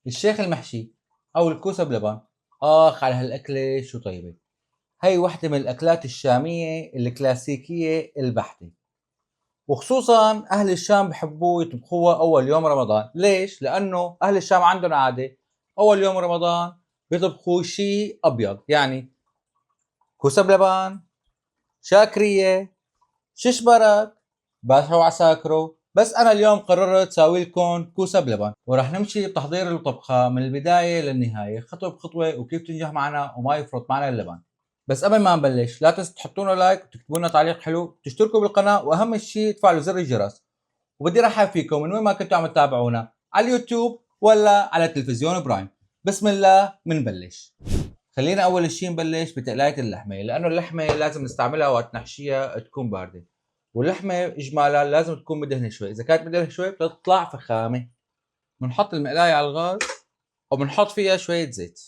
الشيخ المحشي أو الكوسة بلبن. آخ على هالأكلة شو طيبة. هي واحدة من الأكلات الشامية الكلاسيكية البحتة، وخصوصا أهل الشام بحبوه يطبخوها أول يوم رمضان. ليش؟ لأنه أهل الشام عندهم عادة أول يوم رمضان بيطبخوا شيء أبيض، يعني كوسة بلبن، شاكرية، شيش برك، باسحة وعساكرو. بس أنا اليوم قررت ساوي لكم كوسة بلبن، وراح نمشي بتحضير الطبخة من البداية للنهاية خطوة بخطوة، وكيف تنجح معنا وما يفرط معنا اللبن. بس قبل ما نبلش لا تنسوا تحطوا لنا لايك وتكتبوا لنا تعليق حلو، تشتركوا بالقناة، وأهم شيء تفعلوا زر الجرس. وبدي رحب فيكم من وين ما كنتوا عم تتابعونا، على اليوتيوب ولا على التلفزيون برايم. بسم الله منبلش. خلينا اول شيء نبلش بتقلايه اللحمه، لانه اللحمه لازم نستعملها وقت نحشيها تكون بارده، واللحمه اجمالا لازم تكون مدهنه شوي. اذا كانت مدهنه شوي بتطلع فخامه. بنحط المقلايه على الغاز وبنحط فيها شويه زيت،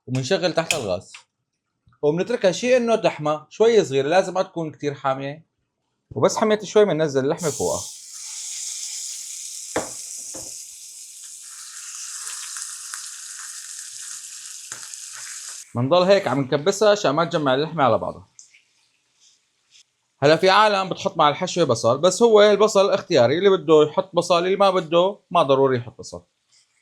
وبنشغل تحت الغاز وبنتركها شيء انه تحمى شوي صغيره، لازم ما تكون كثير حاميه. وبس حميت شوي بننزل اللحمه فوقها. بنضل هيك عم نكبسها عشان ما تجمع اللحمه على بعضها. هلا في عالم بتحط مع الحشوه بصل، بس هو البصل اختياري، اللي بده يحط بصل، اللي ما بده ما ضروري يحط بصل.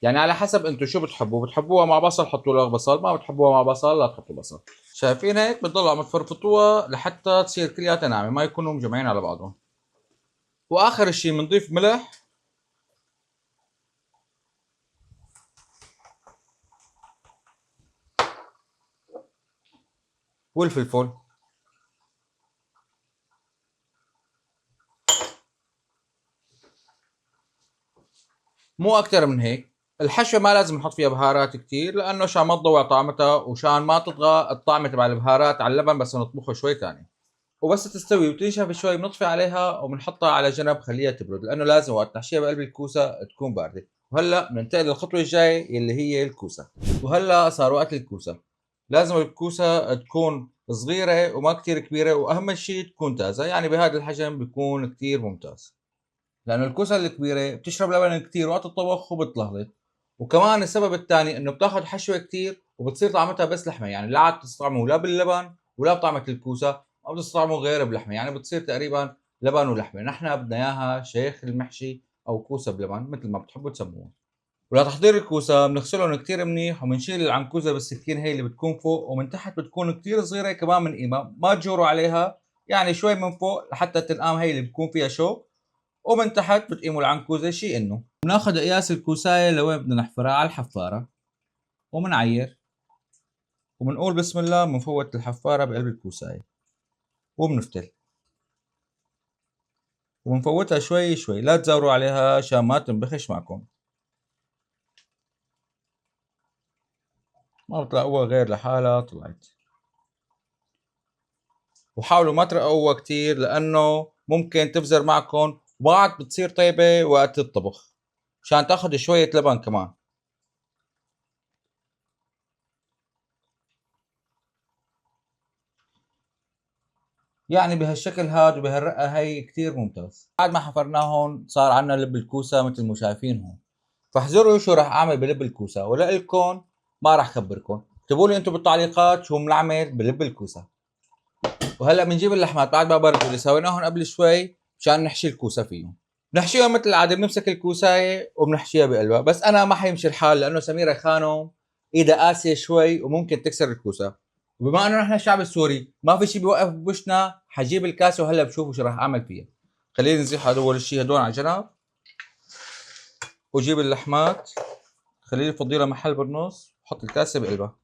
يعني على حسب انتم شو بتحبوها مع بصل حطوا له بصل، ما بتحبوها مع بصل لا تحطوا بصل. شايفين هيك بتضلوا عم تفرفطوها لحتى تصير كلياتها ناعمه، ما يكونوا مجمعين على بعضهم. واخر شيء بنضيف ملح والفلفل، مو اكثر من هيك. الحشوه ما لازم نحط فيها بهارات كثير، لانه عشان ما تضوع طعمتها وشان ما تطغى الطعمه تبع البهارات على اللبن بس نطبخه شوي ثاني. وبس تستوي وتنشف شوي بنطفي عليها وبنحطها على جنب خليها تبرد، لانه لازم وقت نحشيها بقلب الكوسه تكون بارده. وهلا بننتقل للخطوه الجايه اللي هي الكوسه. وهلا صار وقت الكوسه. لازم الكوسه تكون صغيره وما كثير كبيره، واهم شيء تكون تازه، يعني بهذا الحجم بيكون كثير ممتاز. لانه الكوسه الكبيره بتشرب لبن كثير وقت الطبخ وبتلهلط. وكمان السبب الثاني انه بتاخذ حشوه كثير وبتصير طعمتها بس لحمه، يعني لا عاد تستطعمه لا باللبن ولا بطعمه الكوسه، او بتستطعمه غير بلحمه، يعني بتصير تقريبا لبن ولحمه. نحن بدنا اياها شيخ المحشي او كوسه بلبن مثل ما بتحبوا تسموها. ولتحضير الكوسه بنغسلهم كثير منيح، وبنشيل العنكوزه بالسكين هي اللي بتكون فوق، ومن تحت بتكون كثير صغيره كمان من قيمه، ما تجوروا عليها، يعني شوي من فوق لحتى تنقام هي اللي بتكون فيها شوك، ومن تحت بتقيموا العنكوزه شيء انه. بناخذ قياس الكوسايه لوين بدنا نحفرها على الحفاره، وبنعير وبنقول بسم الله، بنفوت الحفاره بقلب الكوسايه وبنفتل وبنفوتها شوي شوي، لا تزوروا عليها عشان ما تنبخش معكم. ما بتلاقوها غير لحالها طلعت. وحاولوا ما ترقوها كتير لانه ممكن تفزر معكم، وبعد بتصير طيبه وقت الطبخ عشان تاخذ شويه لبن كمان. يعني بهالشكل هاد وبهالرقه هي كتير ممتاز. بعد ما حفرناهم صار عنا لب الكوسه مثل ما شايفين هون. فاحذروا شو راح اعمل بلب الكوسه، ولإلكم ما راح خبركم. اكتبوا لي انتم بالتعليقات شو بنعمل بلب الكوسه. وهلا بنجيب اللحمات بعد ما بردوا اللي سويناهم قبل شوي مشان نحشي الكوسه فيهم. بنحشيها مثل العاده، بنمسك الكوسايه وبنحشيها بقلبها، بس انا ما حيمشي الحال لانه سميره خانم ايدها قاسيه شوي وممكن تكسر الكوسه. وبما انه نحن الشعب السوري ما في شيء بيوقف بوشنا، حجيب الكاسه وهلا بشوفوا شو راح اعمل فيها. خلينا نزيح اول شيء هدول على جنب، وجيب اللحمات خليه يفضي لها محل بالنص، وحط الكاسه بقلبها،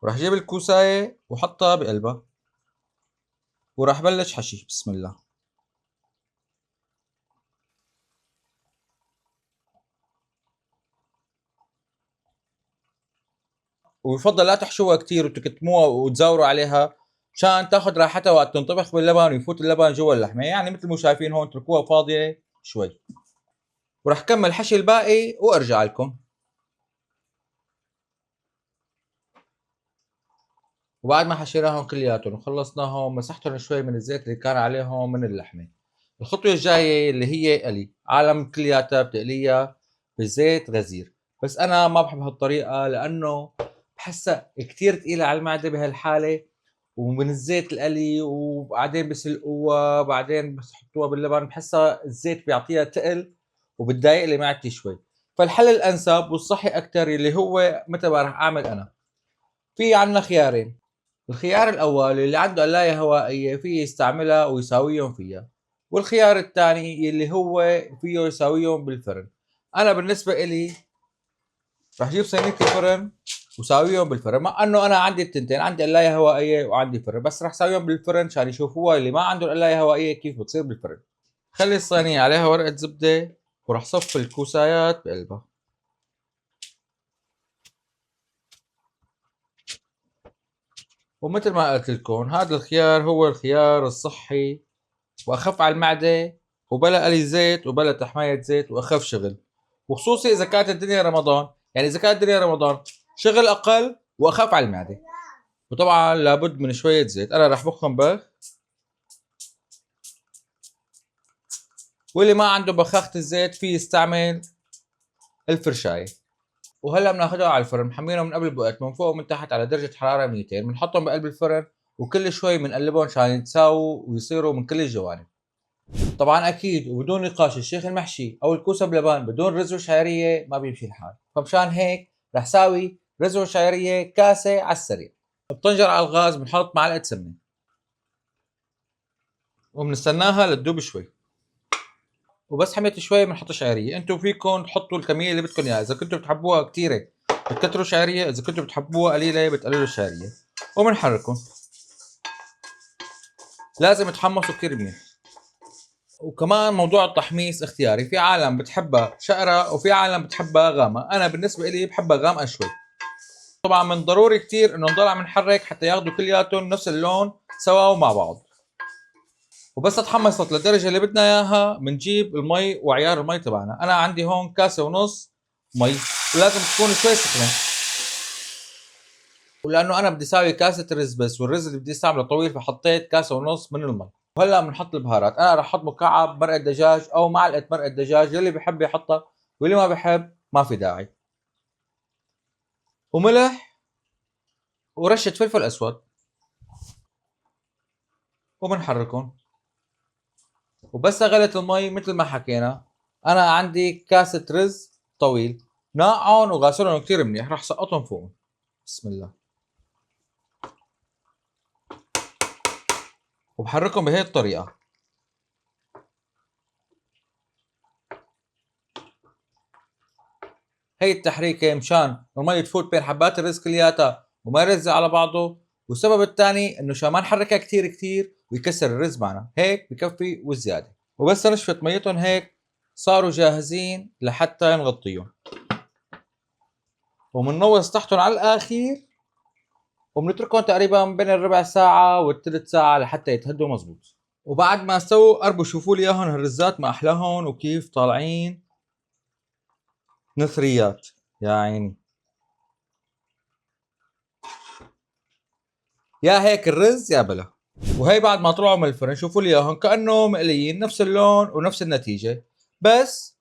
وراح جيب الكوسايه وحطها بقلبها، وراح بلش حشي بسم الله. ويفضل لا تحشوها كتير وتكتموها وتزوروا عليها مشان تاخذ راحتها وقت تنطبخ باللبن ويفوت اللبن جوا اللحمه، يعني مثل ما شايفين هون اتركوها فاضيه شوي. وراح كمل حشي الباقي وارجع لكم. وبعد ما حشيناهم كلياتهم وخلصناهم مسحتهم شوي من الزيت اللي كان عليهم من اللحمه. الخطوة الجاية اللي هي قلي، عالم كلياتها بتقليها بزيت غزير، بس أنا ما بحب هالطريقة لأنه بحسها كتير تقيلة على المعدة بهالحالة، ومن الزيت القلي وبعدين بسلقوها بعدين بحطوها باللبن، بحسها الزيت بيعطيها تقل وبتضايق لي معدتي شوي. فالحل الأنسب والصحي أكتر اللي هو مثل ما راح أعمل أنا، في عنا خيارين. الخيار الأول اللي عنده قلاية هوائية فيه يستعملها ويساويهم فيها، والخيار الثاني اللي هو فيه يساويهم بالفرن. أنا بالنسبة إلي رح أجيب صينية الفرن وساويهم بالفرن، مع انه انا عندي التنتين، عندي قلاية هوائية وعندي فرن، بس رح ساويهم بالفرن عشان يشوفوها اللي ما عنده القلاية هوائية كيف بتصير بالفرن. خلي الصينية عليها ورقة زبدة ورح صف الكوسايات بقلبها. ومثل ما قلت لكم هذا الخيار هو الخيار الصحي واخف على المعدة، وبلا قلي زيت وبلا تحماية زيت، واخف شغل، وخصوصي اذا كانت الدنيا رمضان. يعني اذا كانت الدنيا رمضان شغل اقل واخف على المعدة، وطبعا لابد من شوية زيت. انا رح بخهم بخ، واللي ما عنده بخاخة الزيت فيه يستعمل الفرشاية. وهلا بناخدها على الفرن، محمينهم من قبل بوقت من فوق ومن تحت على درجة حرارة 200، بنحطهم بقلب الفرن وكل شوي بنقلبهم عشان يتساووا ويصيروا من كل الجوانب. طبعا اكيد وبدون نقاش الشيخ المحشي او الكوسه بلبن بدون رز وشعريه ما بيمشي الحال، فمشان هيك رح ساوي رز وشعريه كاسه على السريع. بطنجر على الغاز بنحط معلقه سمنه وبنستناها لتذوب شوي، وبس حميت شوي بنحط شعريه. انتم فيكم تحطوا الكميه اللي بدكم اياها، اذا كنتوا بتحبوها كثيره بتكتروا شعريه، اذا كنتوا بتحبوها قليله بتقللوا الشعريه. وبنحركهم، لازم يتحمصوا كثير منيح. وكمان موضوع التحميص اختياري، في عالم بتحبها شقرة وفي عالم بتحبها غامقة، انا بالنسبة لي بحبها غامقة شوي. طبعا من ضروري كتير انه نضل عم نحرك حتى ياخذوا كلياتهم نفس اللون سوا ومع بعض. وبس اتحمصت للدرجة اللي بدنا اياها بنجيب المي وعيار المي تبعنا. انا عندي هون كاسة ونص مي، ولازم تكون شوي سخنة، ولانه انا بدي اساوي كاسة رز بس، والرز اللي بدي استعمله طويل فحطيت كاسة ونص من المي. وهلا بنحط البهارات. انا راح احط مكعب مرقه دجاج او معلقه مرقه دجاج، يلي بحب يحطها واللي ما بحب ما في داعي، وملح ورشه فلفل اسود، وبنحركهم. وبس غلت المي مثل ما حكينا، انا عندي كاسه رز طويل ناقعهم وغاسلهم كثير منيح، راح سقطهم فوق. بسم الله. وبحركهم بهي الطريقه. هي التحريكه مشان المي تفوت بين حبات الرز كلياتها وما يرزع على بعضه، والسبب الثاني انه عشان ما نحركها كثير كثير ويكسر الرز معنا، هيك بكفي والزياده. وبس نشفط ميتهم هيك صاروا جاهزين لحتى نغطيهم، ومنوص تحتهم على الاخير، وبنتركهم تقريبا بين الربع ساعه والثلث ساعه لحتى يتهدوا مزبوط. وبعد ما استووا قربوا شوفوا لي اياهم هالرزات ما احلاهم وكيف طالعين نثريات، يا عيني. يا هيك الرز يا بلا. وهي بعد ما طلعوا من الفرن شوفوا لي اياهم كانه مقليين، نفس اللون ونفس النتيجه، بس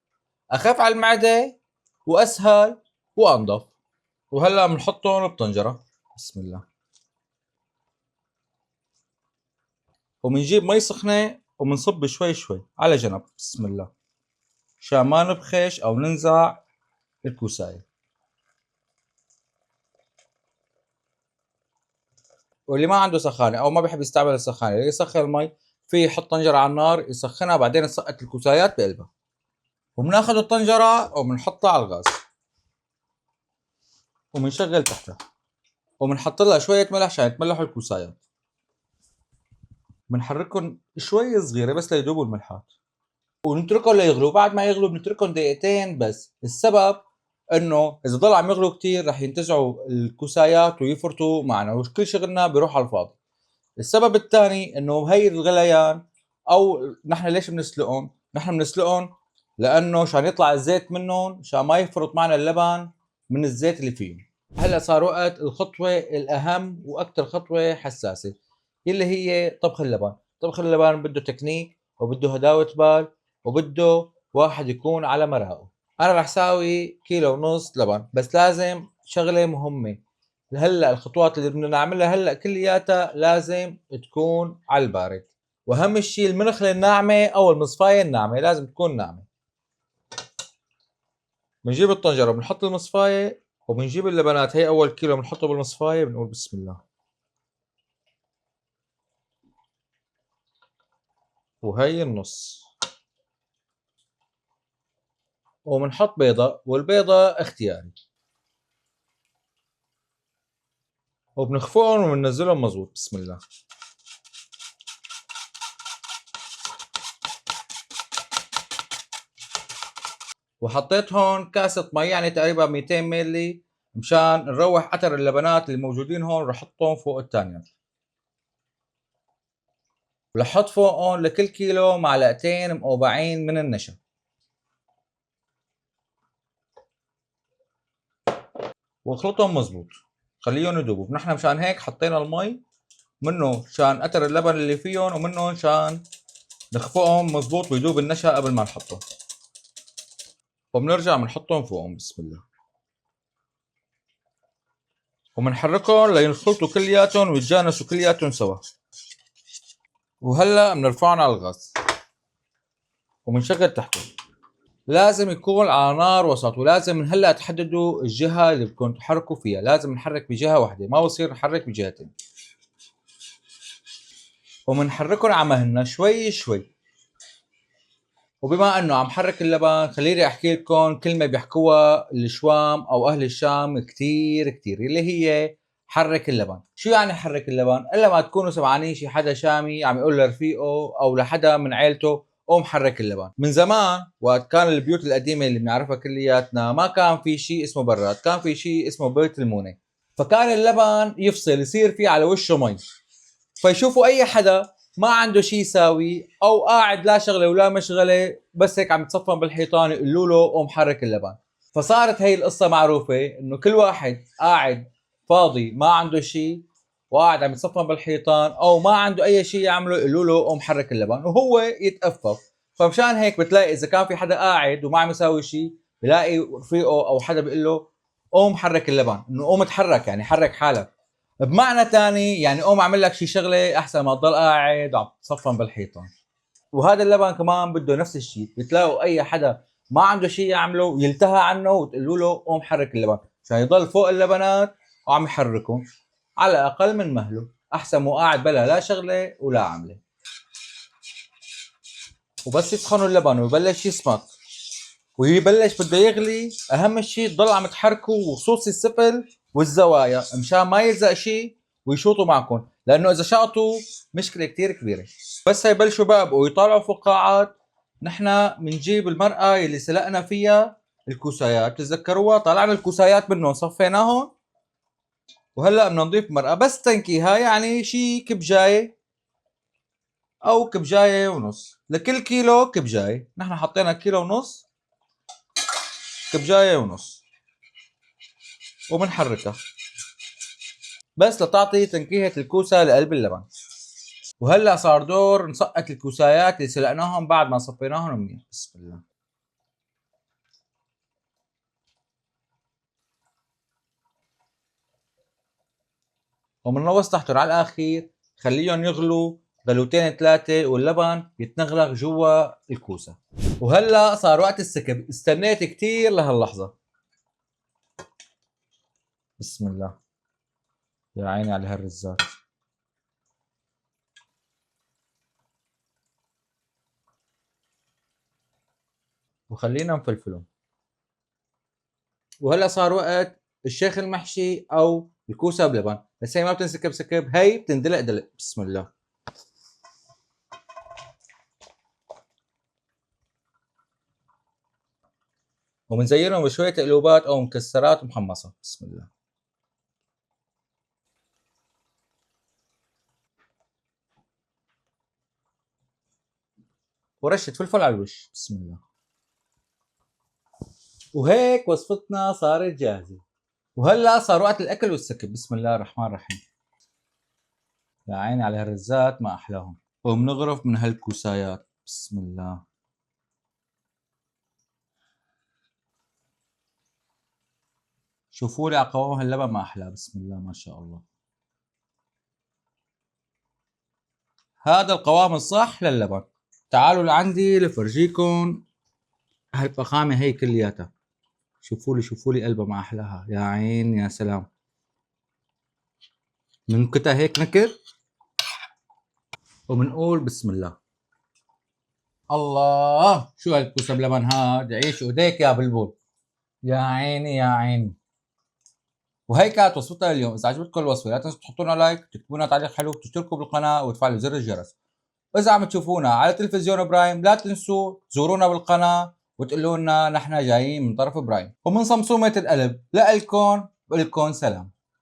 اخف على المعده واسهل وانظف. وهلا بنحطهم بطنجره. بسم الله. وبنجيب مي سخنه وبنصب شوي شوي على جنب. بسم الله، عشان ما نبخش او ننزع الكوسايه. واللي ما عنده سخانه او ما بيحب يستعمل السخانه يسخن المي، في يحط طنجره على النار يسخنها بعدين يسقط الكوسايات بقلبها. وبناخذ الطنجره وبنحطها على الغاز وبنشغل تحتها، وبنحط لها شويه ملح عشان يتملحوا الكوسايات. بنحركهم شوي صغيره بس ليذوبوا الملحات، ونتركهم ليغلوا. بعد ما يغلوا بنتركهم دقيقتين بس. السبب انه اذا ضل عم يغلوا كتير رح ينتزعوا الكوسايات ويفرطوا معنا وكل شغلنا بيروح على الفاضي. السبب الثاني انه هي الغليان، او نحن ليش بنسلقهم؟ نحن بنسلقهم لانه عشان يطلع الزيت منهم، عشان ما يفرط معنا اللبن من الزيت اللي فيهم. هلا صار وقت الخطوه الاهم واكثر خطوه حساسه، اللي هي طبخ اللبن. طبخ اللبن بده تكنيك وبده هداوة بال، وبده واحد يكون على مراقه. انا رح ساوي كيلو ونص لبن، بس لازم شغلة مهمة. هلا الخطوات اللي بدنا نعملها هلا كلياتها لازم تكون على البارد. واهم شيء المنخلة الناعمة او المصفاية الناعمة لازم تكون ناعمة. بنجيب الطنجرة بنحط المصفاية وبنجيب اللبنات. هي اول كيلو بنحطه بالمصفاية، بنقول بسم الله. وهي النص. وبنحط بيضة، والبيضة اختياري. وبنخفقهم وبننزلهم مظبوط بسم الله. وحطيت هون كاسة مي يعني تقريبا 200 ملي مشان نروح اثر اللبنات اللي موجودين هون، رح احطهم فوق الثانية. ورح احط فوقهم لكل كيلو معلقتين مقوبعين من النشا. واخلطهم مزبوط، خليهم يذوبوا. نحن مشان هيك حطينا المي منه مشان اثر اللبن اللي فيهم، ومنه مشان نخفقهم مزبوط ويذوب النشا قبل ما نحطهم. وبنرجع بنحطهم فوقهم بسم الله. وبنحركهم لينخلطوا كلياتهم ويتجانسوا كلياتهم سوا. وهلا بنرفعهم على الغاز وبنشغل تحته. لازم يكون على نار وسط، ولازم من هلا تحددوا الجهه اللي بدكم تحركوا فيها. لازم نحرك بجهه واحده، ما بصير نحرك بجهتين. وبنحركهم على مهلنا شوي شوي. وبما انه عم حرك اللبن، خليني احكي لكم كلمه بيحكوها الشوام او اهل الشام كتير كتير، اللي هي حرك اللبن. شو يعني حرك اللبن؟ الا ما تكونوا سمعانين شي حدا شامي عم يقول لرفيقه او لحدا من عيلته قوم حرك اللبن. من زمان وقت كان البيوت القديمه اللي بنعرفها كلياتنا ما كان في شيء اسمه براد، كان في شيء اسمه بيت المونه. فكان اللبن يفصل يصير فيه على وشه مي، فيشوفوا اي حدا ما عنده شيء يساوي او قاعد لا شغله ولا مشغله بس هيك عم يتصفن بالحيطان، يقولوا له قوم حرك اللبن. فصارت هي القصه معروفه انه كل واحد قاعد فاضي ما عنده شيء وقاعد عم يتصفن بالحيطان او ما عنده اي شيء يعمله، يقولوا له قوم حرك اللبن وهو يتأفف. فمشان هيك بتلاقي اذا كان في حدا قاعد وما عم يساوي شيء، بلاقي رفيقه او حدا بيقول له قوم حرك اللبن، انه قوم اتحرك يعني حرك حالك. بمعنى تاني يعني قوم اعمل لك شي شغله احسن ما تضل قاعد وعم تصفن بالحيطان. وهذا اللبن كمان بده نفس الشيء، بتلاقوا اي حدا ما عنده شيء يعمله يلتهى عنه وتقولوا له قوم حرك اللبن، عشان يضل فوق اللبنات وعم يحركهم على اقل من مهله، احسن مو قاعد بلا لا شغله ولا عمله. وبس يسخنوا اللبن ويبلش يسمك ويبلش بده يغلي، اهم شيء تضل عم تحركوا، وخصوصي السفل والزوايا مشان ما يلزق شيء ويشوطوا معكم، لانه اذا شاطوا مشكله كتير كبيره. بس يبلشوا بقى ويطالعوا فقاعات، نحن بنجيب المرقه اللي سلقنا فيها الكوسايات، تتذكروها؟ طلعنا الكوسايات منهم صفيناهم، وهلا بدنا نضيف مرقه بس تنكيها، يعني شي كبجايه او كبجايه ونص لكل كيلو كبجايه. نحن حطينا كيلو ونص كبجايه ونص وبنحركها بس لتعطي تنكهة الكوسة لقلب اللبن. وهلا صار دور نسقط الكوسايات اللي سلقناهم بعد ما صفيناهم منيح بسم الله. ومنغوص تحتهم على الاخير، خليهم يغلوا غلوتين ثلاثة واللبن يتنغلق جوا الكوسة. وهلا صار وقت السكب، استنيت كتير لهاللحظة. بسم الله. يا عيني على هالرزات. وخلينا نفلفلهم. وهلا صار وقت الشيخ المحشي او الكوسه بلبن، بس هي ما بتنسكب سكب، هي بتندلق دلق بسم الله. وبنزينهم بشويه قلوبات او مكسرات محمصه بسم الله. ورشه فلفل على الوش بسم الله. وهيك وصفتنا صارت جاهزه. وهلا صار وقت الاكل والسكب بسم الله الرحمن الرحيم. يا عيني على هالرزات ما احلاهم. وبنغرف من هالكوسايات بسم الله. شوفوا لي على قوام هاللبن ما احلى، بسم الله ما شاء الله. هذا القوام الصح للبن. تعالوا لعندي لفرجيكم هالفخامه هي كلياتها. شوفوا لي قلبها ما احلاها، يا عين يا سلام. ننكتها هيك نكر وبنقول بسم الله. الله شو هالكوسه بلبن هاد، عيش ايديك يا بلبل. يا عيني يا عيني. وهي كانت وصفتنا اليوم. اذا عجبتكم الوصفه لا تنسوا تحطوا لنا لايك، تكتبوا لنا تعليق حلو، تشتركوا بالقناه وتفعلوا زر الجرس. واذا عم تشوفونا على تلفزيون برايم لا تنسوا تزورونا بالقناه وتقولوا لنا نحن جايين من طرف برايم. ومن صمصومه القلب لكم سلام.